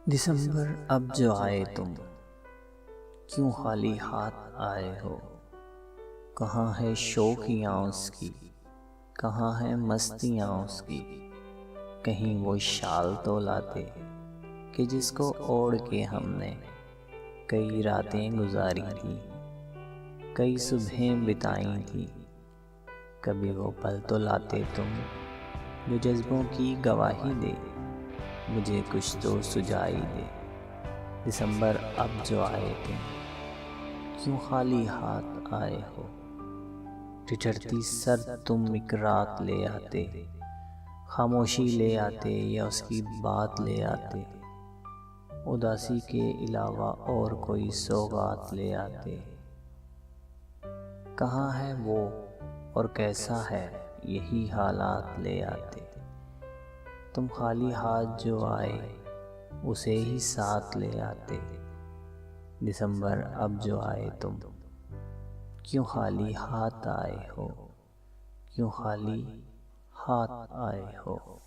दिसंबर अब जो आए तुम, क्यों खाली हाथ आए हो। कहाँ है शौकियाँ उसकी, कहाँ है मस्तियाँ उसकी। कहीं वो शाल तो लाते कि जिसको ओढ़ के हमने कई रातें गुजारी थी, कई सुबहें बिताई थी। कभी वो पल तो लाते तुम जो जज्बों की गवाही दे, मुझे कुछ तो सुझाई दे। दिसंबर अब जो आए तुम, क्यों खाली हाथ आए हो। ठिठुरती सर तुम एक रात ले आते, खामोशी ले आते या उसकी बात ले आते। उदासी के अलावा और कोई सौगात ले आते। कहाँ है वो और कैसा है, यही हालात ले आते। तुम खाली हाथ जो आए, उसे ही साथ ले आते। दिसंबर अब जो आए तुम, क्यों खाली हाथ आए हो, क्यों खाली हाथ आए हो।